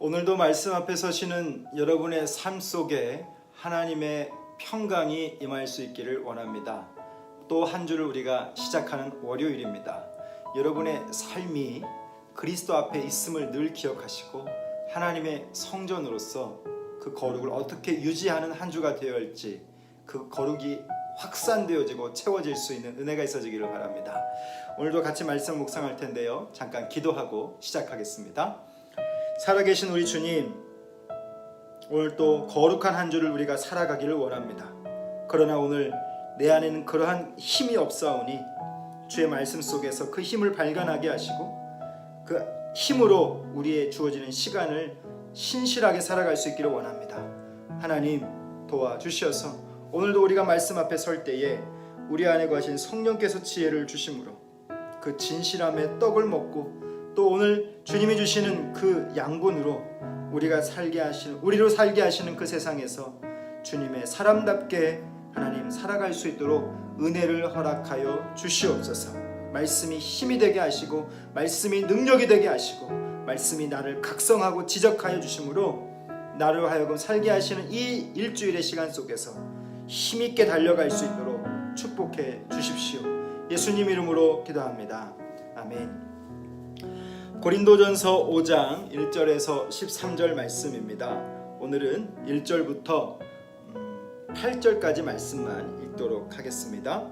오늘도 말씀 앞에 서시는 여러분의 삶 속에 하나님의 평강이 임할 수 있기를 원합니다. 또 한 주를 우리가 시작하는 월요일입니다. 여러분의 삶이 그리스도 앞에 있음을 늘 기억하시고 하나님의 성전으로서 그 거룩을 어떻게 유지하는 한 주가 되어야 할지, 그 거룩이 확산되어지고 채워질 수 있는 은혜가 있어지기를 바랍니다. 오늘도 같이 말씀 묵상할 텐데요, 잠깐 기도하고 시작하겠습니다. 살아계신 우리 주님, 오늘 또 거룩한 한 주를 우리가 살아가기를 원합니다. 그러나 오늘 내 안에는 그러한 힘이 없사오니 주의 말씀 속에서 그 힘을 발견하게 하시고 그 힘으로 우리의 주어지는 시간을 신실하게 살아갈 수 있기를 원합니다. 하나님 도와주셔서 오늘도 우리가 말씀 앞에 설 때에 우리 안에 거하신 성령께서 지혜를 주심으로 그 진실함의 떡을 먹고 또 오늘 주님이 주시는 그 양분으로 우리로 살게 하시는 그 세상에서 주님의 사람답게 하나님 살아갈 수 있도록 은혜를 허락하여 주시옵소서. 말씀이 힘이 되게 하시고 말씀이 능력이 되게 하시고 말씀이 나를 각성하고 지적하여 주심으로 나를 하여금 살게 하시는 이 일주일의 시간 속에서 힘있게 달려갈 수 있도록 축복해 주십시오. 예수님 이름으로 기도합니다. 아멘. 고린도전서 5장 1절에서 13절 말씀입니다. 오늘은 1절부터 8절까지 말씀만 읽도록 하겠습니다.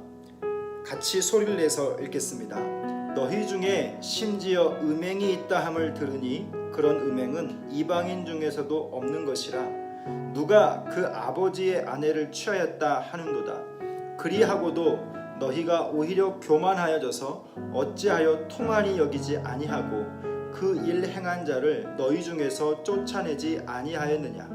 같이 소리를 내서 읽겠습니다. 너희 중에 심지어 음행이 있다 함을 들으니 그런 음행은 이방인 중에서도 없는 것이라. 누가 그 아버지의 아내를 취하였다 하는도다. 그리하고도 너희가 오히려 교만하여져서 어찌하여 통한이 여기지 아니하고 그 일 행한 자를 너희 중에서 쫓아내지 아니하였느냐.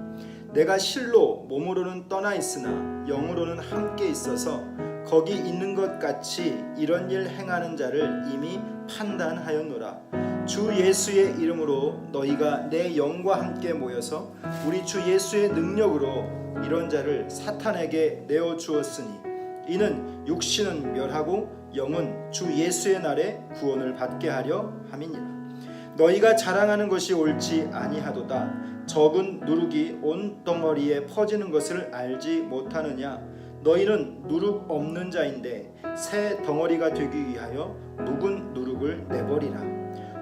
내가 실로 몸으로는 떠나 있으나 영으로는 함께 있어서 거기 있는 것 같이 이런 일 행하는 자를 이미 판단하였노라. 주 예수의 이름으로 너희가 내 영과 함께 모여서 우리 주 예수의 능력으로 이런 자를 사탄에게 내어 주었으니 이는 육신은 멸하고 영은 주 예수의 날에 구원을 받게 하려 함이니라. 너희가 자랑하는 것이 옳지 아니하도다. 적은 누룩이 온 덩어리에 퍼지는 것을 알지 못하느냐. 너희는 누룩 없는 자인데 새 덩어리가 되기 위하여 묵은 누룩을 내버리라.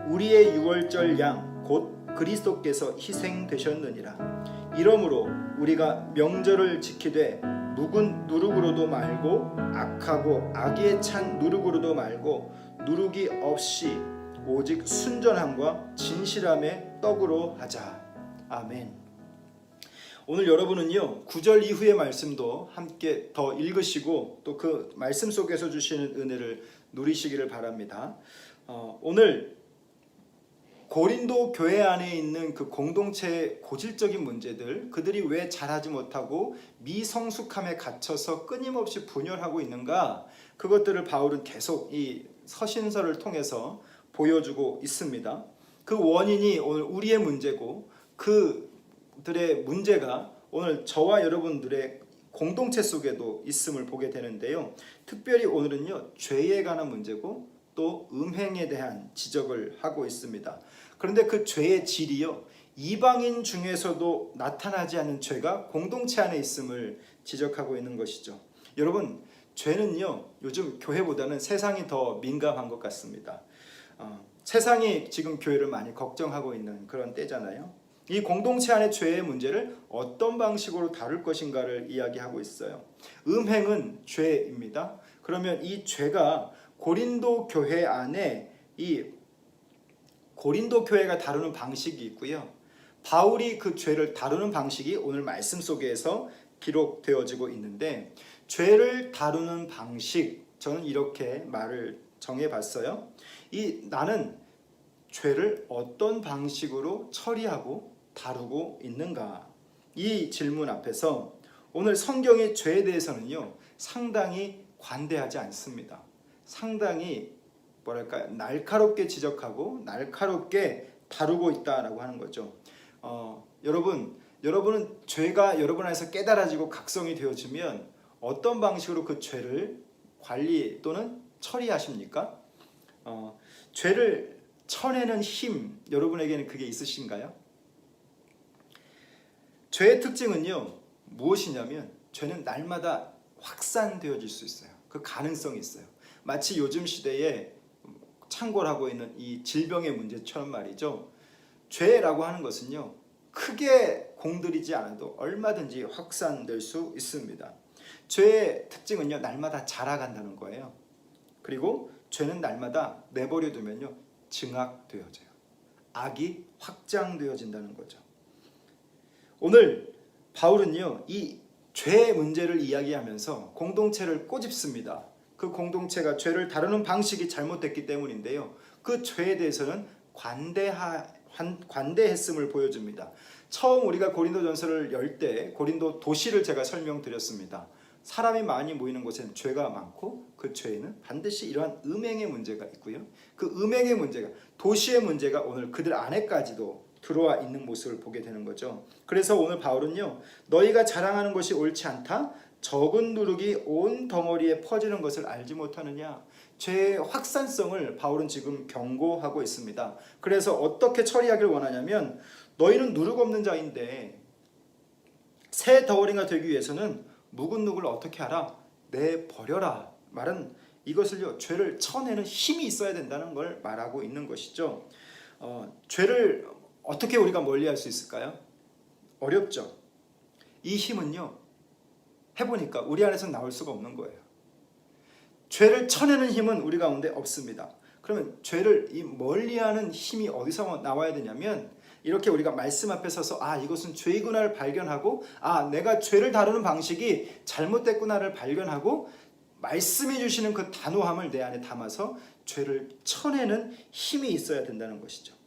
우리의 유월절 양 곧 그리스도께서 희생되셨느니라. 이러므로 우리가 명절을 지키되 묵은 누룩으로도 말고 악하고 악에 찬 누룩으로도 말고 누룩이 없이 오직 순전함과 진실함의 떡으로 하자. 아멘. 오늘 여러분은요 9절 이후의 말씀도 함께 더 읽으시고 또 그 말씀 속에서 주시는 은혜를 누리시기를 바랍니다. 오늘 고린도 교회 안에 있는 그 공동체의 고질적인 문제들, 그들이 왜 잘하지 못하고 미성숙함에 갇혀서 끊임없이 분열하고 있는가, 그것들을 바울은 계속 이 서신서를 통해서 보여주고 있습니다. 그 원인이 오늘 우리의 문제고 그들의 문제가 오늘 저와 여러분들의 공동체 속에도 있음을 보게 되는데요. 특별히 오늘은요 죄에 관한 문제고 또 음행에 대한 지적을 하고 있습니다. 그런데 그 죄의 질이요 이방인 중에서도 나타나지 않는 죄가 공동체 안에 있음을 지적하고 있는 것이죠. 여러분, 죄는요 요즘 교회보다는 세상이 더 민감한 것 같습니다. 세상이 지금 교회를 많이 걱정하고 있는 그런 때잖아요. 이 공동체 안의 죄의 문제를 어떤 방식으로 다룰 것인가를 이야기하고 있어요. 음행은 죄입니다. 그러면 이 죄가 고린도 교회 안에 이 고린도 교회가 다루는 방식이 있고요. 바울이 그 죄를 다루는 방식이 오늘 말씀 속에서 기록되어지고 있는데, 죄를 다루는 방식, 저는 이렇게 말을 정해봤어요. 나는 죄를 어떤 방식으로 처리하고 다루고 있는가? 이 질문 앞에서 오늘 성경의 죄에 대해서는요 상당히 관대하지 않습니다. 상당히 날카롭게 지적하고 날카롭게 다루고 있다라고 하는 거죠. 여러분은 죄가 여러분 안에서 깨달아지고 각성이 되어지면 어떤 방식으로 그 죄를 관리 또는 처리하십니까? 죄를 쳐내는 힘, 여러분에게는 그게 있으신가요? 죄의 특징은요, 무엇이냐면 죄는 날마다 확산되어질 수 있어요. 그 가능성이 있어요. 마치 요즘 시대에 창궐하고 있는 이 질병의 문제처럼 말이죠. 죄라고 하는 것은요, 크게 공들이지 않아도 얼마든지 확산될 수 있습니다. 죄의 특징은요, 날마다 자라간다는 거예요. 그리고 죄는 날마다 내버려 두면요, 증악되어져요. 악이 확장되어진다는 거죠. 오늘 바울은요, 이 죄의 문제를 이야기하면서 공동체를 꼬집습니다. 그 공동체가 죄를 다루는 방식이 잘못됐기 때문인데요, 그 죄에 대해서는 관대했음을 보여줍니다. 처음 우리가 고린도전서를 열 때 고린도 도시를 제가 설명드렸습니다. 사람이 많이 모이는 곳에는 죄가 많고 그 죄에는 반드시 이러한 음행의 문제가 있고요, 그 음행의 문제가, 도시의 문제가 오늘 그들 안에까지도 들어와 있는 모습을 보게 되는 거죠. 그래서 오늘 바울은요, 너희가 자랑하는 것이 옳지 않다, 적은 누룩이 온 덩어리에 퍼지는 것을 알지 못하느냐. 죄의 확산성을 바울은 지금 경고하고 있습니다. 그래서 어떻게 처리하기를 원하냐면, 너희는 누룩 없는 자인데 새 덩어리가 되기 위해서는 묵은 누룩을 어떻게 하라? 내버려라. 말은 이것을요, 죄를 쳐내는 힘이 있어야 된다는 걸 말하고 있는 것이죠. 죄를 어떻게 우리가 멀리할 수 있을까요? 어렵죠. 이 힘은요, 해보니까 우리 안에서 나올 수가 없는 거예요. 죄를 쳐내는 힘은 우리 가운데 없습니다. 그러면 죄를 멀리하는 힘이 어디서 나와야 되냐면, 이렇게 우리가 말씀 앞에 서서 이것은 죄이구나를 발견하고, 내가 죄를 다루는 방식이 잘못됐구나를 발견하고, 말씀해 주시는 그 단호함을 내 안에 담아서 죄를 쳐내는 힘이 있어야 된다는 것이죠.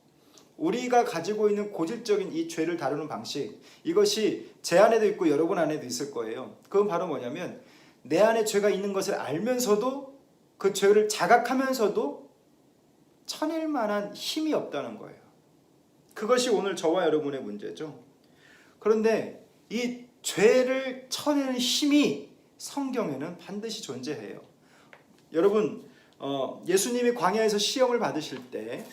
우리가 가지고 있는 고질적인 이 죄를 다루는 방식, 이것이 제 안에도 있고 여러분 안에도 있을 거예요. 그건 바로 뭐냐면, 내 안에 죄가 있는 것을 알면서도 그 죄를 자각하면서도 쳐낼 만한 힘이 없다는 거예요. 그것이 오늘 저와 여러분의 문제죠. 그런데 이 죄를 쳐내는 힘이 성경에는 반드시 존재해요. 여러분, 예수님이 광야에서 시험을 받으실 때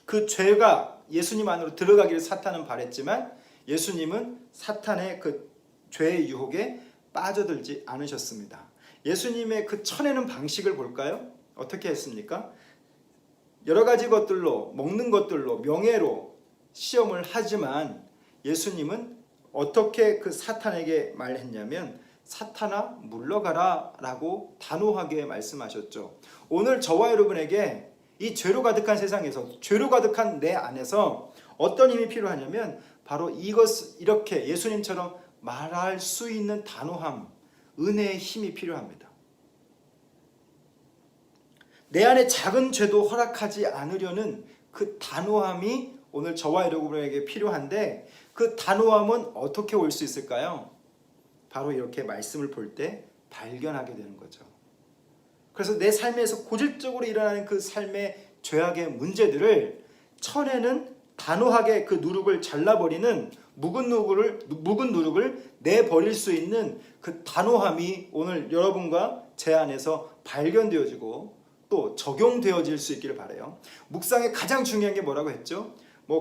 그 죄가 예수님 안으로 들어가기를 사탄은 바랬지만, 예수님은 사탄의 그 죄의 유혹에 빠져들지 않으셨습니다. 예수님의 그 쳐내는 방식을 볼까요? 어떻게 했습니까? 여러 가지 것들로, 먹는 것들로, 명예로 시험을 하지만, 예수님은 어떻게 그 사탄에게 말했냐면, 사탄아 물러가라 라고 단호하게 말씀하셨죠. 오늘 저와 여러분에게 이 죄로 가득한 세상에서, 죄로 가득한 내 안에서 어떤 힘이 필요하냐면, 바로 이렇게 예수님처럼 말할 수 있는 단호함, 은혜의 힘이 필요합니다. 내 안에 작은 죄도 허락하지 않으려는 그 단호함이 오늘 저와 여러분에게 필요한데, 그 단호함은 어떻게 올 수 있을까요? 바로 이렇게 말씀을 볼 때 발견하게 되는 거죠. 그래서 내 삶에서 고질적으로 일어나는 그 삶의 죄악의 문제들을 쳐내는, 단호하게 그 누룩을 잘라버리는, 묵은 누룩을 내버릴 수 있는 그 단호함이 오늘 여러분과 제 안에서 발견되어지고 또 적용되어질 수 있기를 바라요. 묵상의 가장 중요한 게 뭐라고 했죠?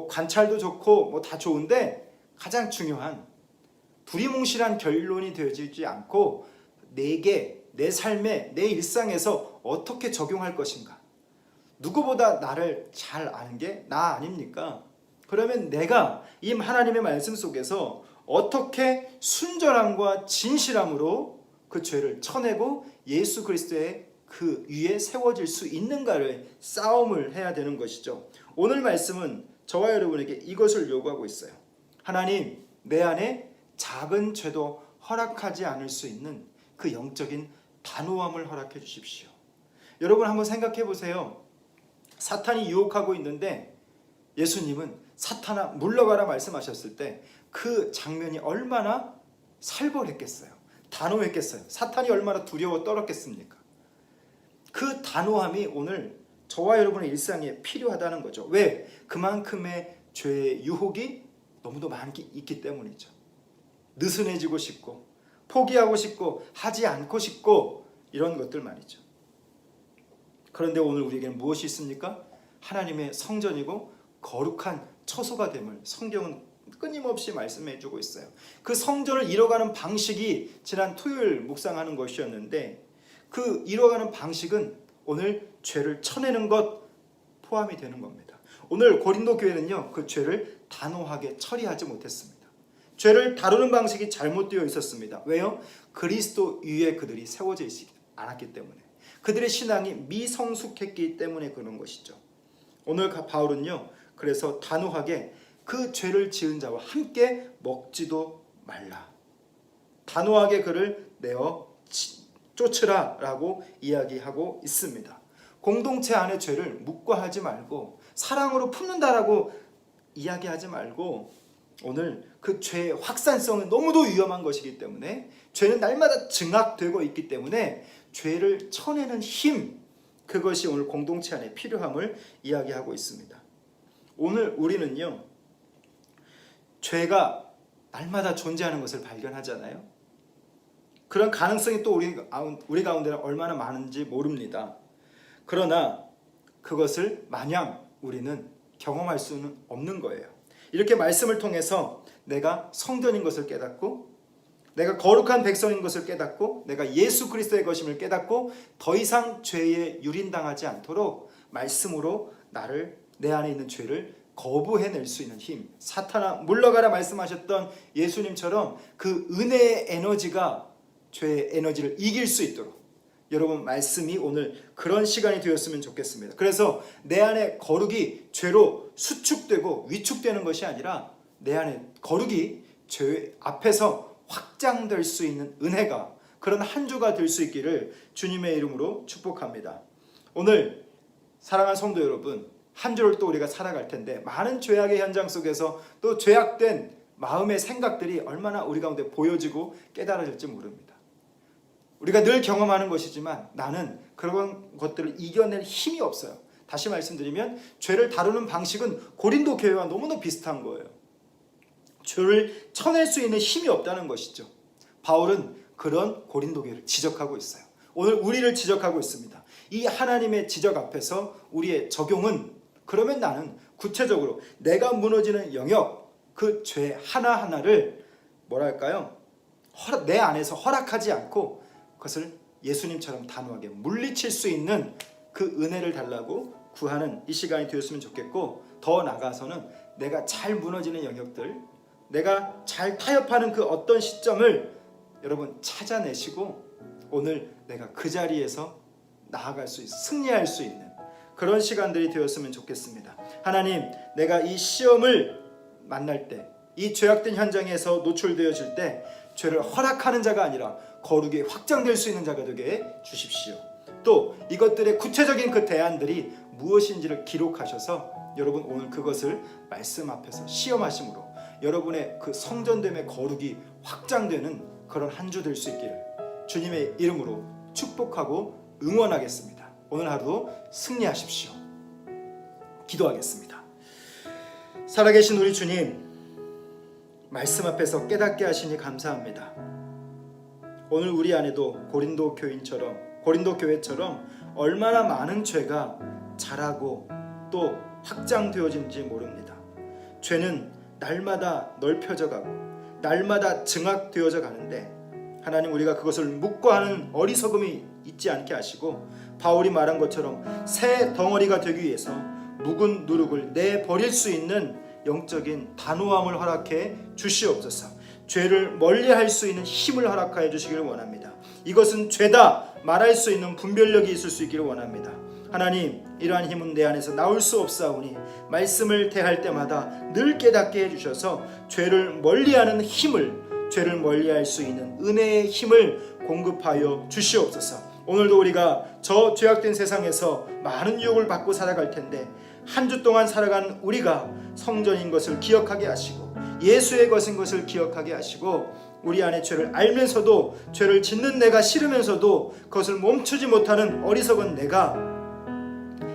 관찰도 좋고 다 좋은데, 가장 중요한 두리뭉실한 결론이 되어지지 않고 내 삶에, 내 일상에서 어떻게 적용할 것인가. 누구보다 나를 잘 아는 게 나 아닙니까? 그러면 내가 이 하나님의 말씀 속에서 어떻게 순전함과 진실함으로 그 죄를 쳐내고 예수 그리스도의 그 위에 세워질 수 있는가를 싸움을 해야 되는 것이죠. 오늘 말씀은 저와 여러분에게 이것을 요구하고 있어요. 하나님, 내 안에 작은 죄도 허락하지 않을 수 있는 그 영적인 단호함을 허락해 주십시오. 여러분 한번 생각해 보세요. 사탄이 유혹하고 있는데 예수님은 사탄아 물러가라 말씀하셨을 때 그 장면이 얼마나 살벌했겠어요. 단호했겠어요. 사탄이 얼마나 두려워 떨었겠습니까? 그 단호함이 오늘 저와 여러분의 일상에 필요하다는 거죠. 왜? 그만큼의 죄의 유혹이 너무도 많이 있기 때문이죠. 느슨해지고 싶고, 포기하고 싶고, 하지 않고 싶고, 이런 것들 말이죠. 그런데 오늘 우리에게는 무엇이 있습니까? 하나님의 성전이고 거룩한 처소가 됨을 성경은 끊임없이 말씀해 주고 있어요. 그 성전을 이뤄가는 방식이 지난 토요일 묵상하는 것이었는데, 그 이뤄가는 방식은 오늘 죄를 쳐내는 것 포함이 되는 겁니다. 오늘 고린도 교회는요, 그 죄를 단호하게 처리하지 못했습니다. 죄를 다루는 방식이 잘못되어 있었습니다. 왜요? 그리스도 위에 그들이 세워져 있지 않았기 때문에, 그들의 신앙이 미성숙했기 때문에 그런 것이죠. 오늘 바울은요, 그래서 단호하게 그 죄를 지은 자와 함께 먹지도 말라, 단호하게 그를 내어 쫓으라 라고 이야기하고 있습니다. 공동체 안의 죄를 묵과하지 말고 사랑으로 품는다라고 이야기하지 말고, 오늘 그 죄의 확산성은 너무도 위험한 것이기 때문에, 죄는 날마다 증악되고 있기 때문에 죄를 쳐내는 힘, 그것이 오늘 공동체 안에 필요함을 이야기하고 있습니다. 오늘 우리는요, 죄가 날마다 존재하는 것을 발견하잖아요. 그런 가능성이 또 우리 가운데는 얼마나 많은지 모릅니다. 그러나 그것을 마냥 우리는 경험할 수는 없는 거예요. 이렇게 말씀을 통해서 내가 성전인 것을 깨닫고, 내가 거룩한 백성인 것을 깨닫고, 내가 예수 그리스도의 것임을 깨닫고, 더 이상 죄에 유린당하지 않도록 말씀으로 내 안에 있는 죄를 거부해낼 수 있는 힘, 사탄아 물러가라 말씀하셨던 예수님처럼 그 은혜의 에너지가 죄의 에너지를 이길 수 있도록, 여러분 말씀이 오늘 그런 시간이 되었으면 좋겠습니다. 그래서 내 안에 거룩이 죄로 수축되고 위축되는 것이 아니라, 내 안에 거룩이 죄 앞에서 확장될 수 있는 은혜가, 그런 한 주가 될 수 있기를 주님의 이름으로 축복합니다. 오늘 사랑하는 성도 여러분, 한 주를 또 우리가 살아갈 텐데, 많은 죄악의 현장 속에서 또 죄악된 마음의 생각들이 얼마나 우리 가운데 보여지고 깨달아질지 모릅니다. 우리가 늘 경험하는 것이지만 나는 그런 것들을 이겨낼 힘이 없어요. 다시 말씀드리면, 죄를 다루는 방식은 고린도 교회와 너무나 비슷한 거예요. 죄를 쳐낼 수 있는 힘이 없다는 것이죠. 바울은 그런 고린도 교회를 지적하고 있어요. 오늘 우리를 지적하고 있습니다. 이 하나님의 지적 앞에서 우리의 적용은, 그러면 나는 구체적으로 내가 무너지는 영역, 그 죄 하나하나를 뭐랄까요? 내 안에서 허락하지 않고 그것을 예수님처럼 단호하게 물리칠 수 있는 그 은혜를 달라고 구하는 이 시간이 되었으면 좋겠고, 더 나아가서는 내가 잘 무너지는 영역들, 내가 잘 타협하는 그 어떤 시점을 여러분 찾아내시고, 오늘 내가 그 자리에서 나아갈 수 있어, 승리할 수 있는 그런 시간들이 되었으면 좋겠습니다. 하나님, 내가 이 시험을 만날 때, 이 죄악된 현장에서 노출되어질 때 죄를 허락하는 자가 아니라 거룩이 확장될 수 있는 자가 되게 해 주십시오. 또 이것들의 구체적인 그 대안들이 무엇인지를 기록하셔서 여러분 오늘 그것을 말씀 앞에서 시험하심으로 여러분의 그 성전됨의 거룩이 확장되는 그런 한 주 될 수 있기를 주님의 이름으로 축복하고 응원하겠습니다. 오늘 하루도 승리하십시오. 기도하겠습니다. 살아계신 우리 주님, 말씀 앞에서 깨닫게 하시니 감사합니다. 오늘 우리 안에도 고린도 교회처럼 얼마나 많은 죄가 자라고 또 확장되어진지 모릅니다. 죄는 날마다 넓혀져 가고 날마다 증악되어져 가는데, 하나님, 우리가 그것을 묵과하는 어리석음이 있지 않게 하시고, 바울이 말한 것처럼 새 덩어리가 되기 위해서 묵은 누룩을 내버릴 수 있는 영적인 단호함을 허락해 주시옵소서. 죄를 멀리할 수 있는 힘을 허락하여 주시기를 원합니다. 이것은 죄다 말할 수 있는 분별력이 있을 수 있기를 원합니다. 하나님, 이러한 힘은 내 안에서 나올 수 없사오니 말씀을 대할 때마다 늘 깨닫게 해주셔서 죄를 멀리하는 힘을, 죄를 멀리할 수 있는 은혜의 힘을 공급하여 주시옵소서. 오늘도 우리가 저 죄악된 세상에서 많은 유혹을 받고 살아갈 텐데, 한 주 동안 살아가는 우리가 성전인 것을 기억하게 하시고 예수의 것인 것을 기억하게 하시고, 우리 안에 죄를 알면서도 죄를 짓는 내가 싫으면서도 그것을 멈추지 못하는 어리석은 내가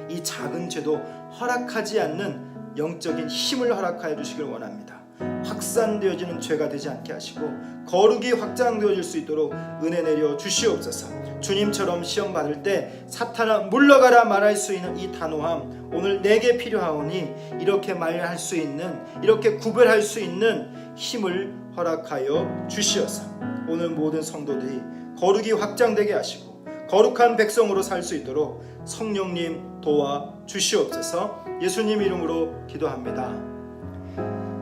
이 작은 죄도 허락하지 않는 영적인 힘을 허락하여 주시길 원합니다. 확산되어지는 죄가 되지 않게 하시고 거룩이 확장되어질 수 있도록 은혜 내려 주시옵소서. 주님처럼 시험 받을 때 사탄아 물러가라 말할 수 있는 이 단호함 오늘 내게 필요하오니 이렇게 말할 수 있는, 이렇게 구별할 수 있는 힘을 허락하여 주시어서 오늘 모든 성도들이 거룩이 확장되게 하시고 거룩한 백성으로 살 수 있도록 성령님 도와 주시옵소서. 예수님 이름으로 기도합니다.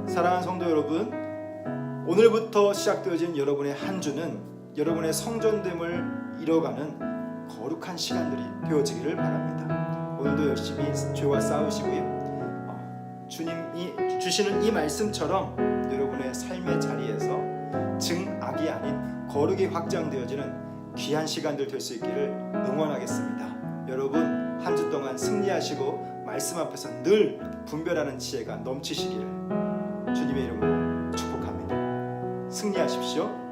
사랑하는 성도 여러분, 오늘부터 시작되어진 여러분의 한 주는 여러분의 성전됨을 이뤄가는 거룩한 시간들이 되어지기를 바랍니다. 오늘도 열심히 죄와 싸우시고요. 주님이 주시는 이 말씀처럼 여러분의 삶의 자리에서 증악이 아닌 거룩이 확장되어지는 귀한 시간들 될 수 있기를 응원하겠습니다. 여러분 한 주 동안 승리하시고 말씀 앞에서 늘 분별하는 지혜가 넘치시기를 주님의 이름으로 축복합니다. 승리하십시오.